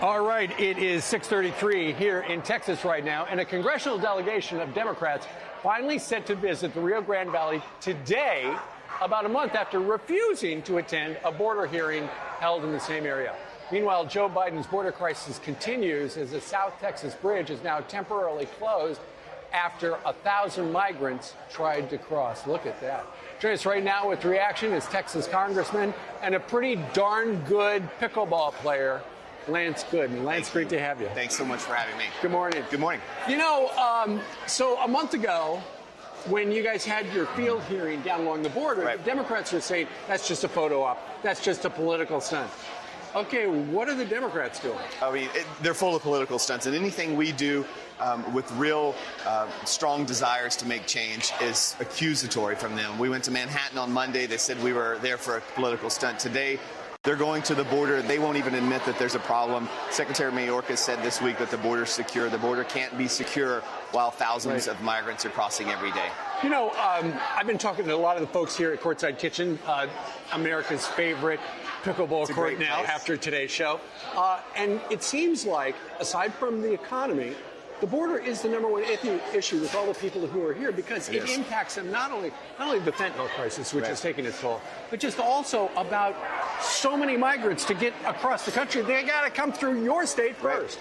All right, it is 6:33 here in Texas right now, and a congressional delegation of Democrats finally set to visit the Rio Grande Valley today, about a month after refusing to attend a border hearing held in the same area. Meanwhile, Joe Biden's border crisis continues as the South Texas bridge is now temporarily closed after 1,000 migrants tried to cross. Look at that. Joining us right now with reaction is Texas Congressman and a pretty darn good pickleball player, Lance Gooden. Lance, great to have you. Thanks so much for having me. Good morning. Good morning. You know, so a month ago, when you guys had your field hearing down along the border, right, the Democrats were saying, that's just a photo op. That's just a political stunt. Okay, what are the Democrats doing? I mean, they're full of political stunts, and anything we do with real strong desires to make change is accusatory from them. We went to Manhattan on Monday. They said we were there for a political stunt. Today, they're going to the border. They won't even admit that there's a problem. Secretary Mayorkas said this week that the border's secure. The border can't be secure while thousands of migrants are crossing every day. You know, I've been talking to a lot of the folks here at Courtside Kitchen, America's favorite pickleball court now after today's show. And it seems like, aside from the economy, the border is the #1 issue with all the people who are here because it impacts them not only the fentanyl crisis, which is taking its toll, but just also about so many migrants to get across the country. They got to come through your state first.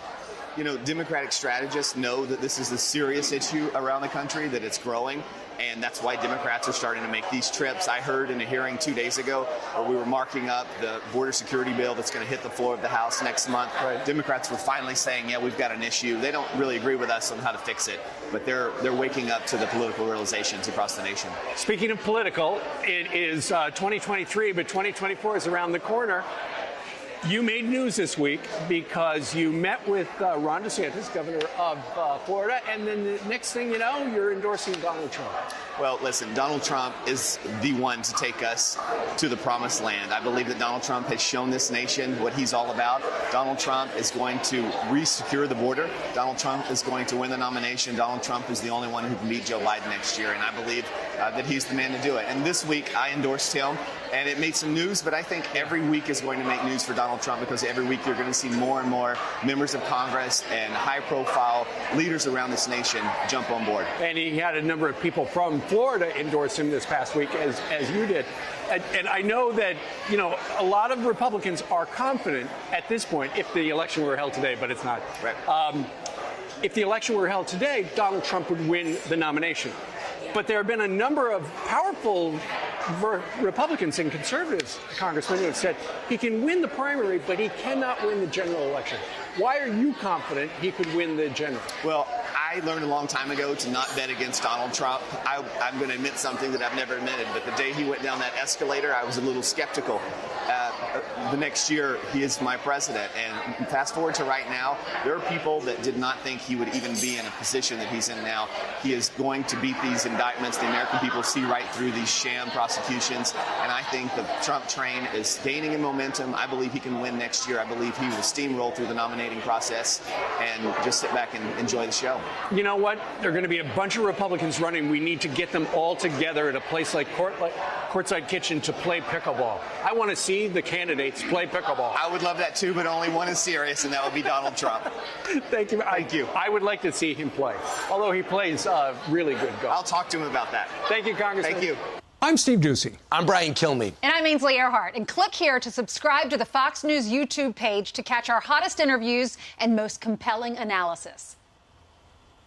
You know, Democratic strategists know that this is a serious issue around the country, that it's growing, and that's why Democrats are starting to make these trips. I heard in a hearing 2 days ago where we were marking up the border security bill that's going to hit the floor of the House next month. Democrats were finally saying, yeah, we've got an issue. They don't really agree with us on how to fix it, but they're waking up to the political realizations across the nation. Speaking of political, it is 2023, but 2024 is around the corner. You made news this week because you met with Ron DeSantis, governor of Florida, and then the next thing you know, you're endorsing Donald Trump. Well, listen, Donald Trump is the one to take us to the promised land. I believe that Donald Trump has shown this nation what he's all about. Donald Trump is going to re-secure the border. Donald Trump is going to win the nomination. Donald Trump is the only one who can beat Joe Biden next year, and I believe that he's the man to do it. And this week, I endorsed him, and it made some news, but I think every week is going to make news for Donald Trump because every week you're going to see more and more members of Congress and high-profile leaders around this nation jump on board. And he had a number of people from Florida endorse him this past week, as you did. And I know that, you know, a lot of Republicans are confident at this point, if the election were held today, but it's not. Right. If the election were held today, Donald Trump would win the nomination. But there have been a number of powerful Republicans and conservatives, congressmen, who have said he can win the primary, but he cannot win the general election. Why are you confident he could win the general? Well, I learned a long time ago to not bet against Donald Trump. I'm going to admit something that I've never admitted, but the day he went down that escalator, I was a little skeptical. The next year, he is my president. And fast forward to right now, there are people that did not think he would even be in a position that he's in now. He is going to beat these indictments. The American people see right through these sham prosecutions. And I think the Trump train is gaining in momentum. I believe he can win next year. I believe he will steamroll through the nominating process and just sit back and enjoy the show. You know what? There are going to be a bunch of Republicans running. We need to get them all together at a place like Courtside Kitchen to play pickleball. I want to see the candidates play pickleball. I would love that too, but only one is serious, and that would be Donald Trump. Thank you. Thank you. I would like to see him play, although he plays really good golf. I'll talk to him about that. Thank you, Congressman. Thank you. I'm Steve Ducey. I'm Brian Kilmeade. And I'm Ainsley Earhart. And click here to subscribe to the Fox News YouTube page to catch our hottest interviews and most compelling analysis.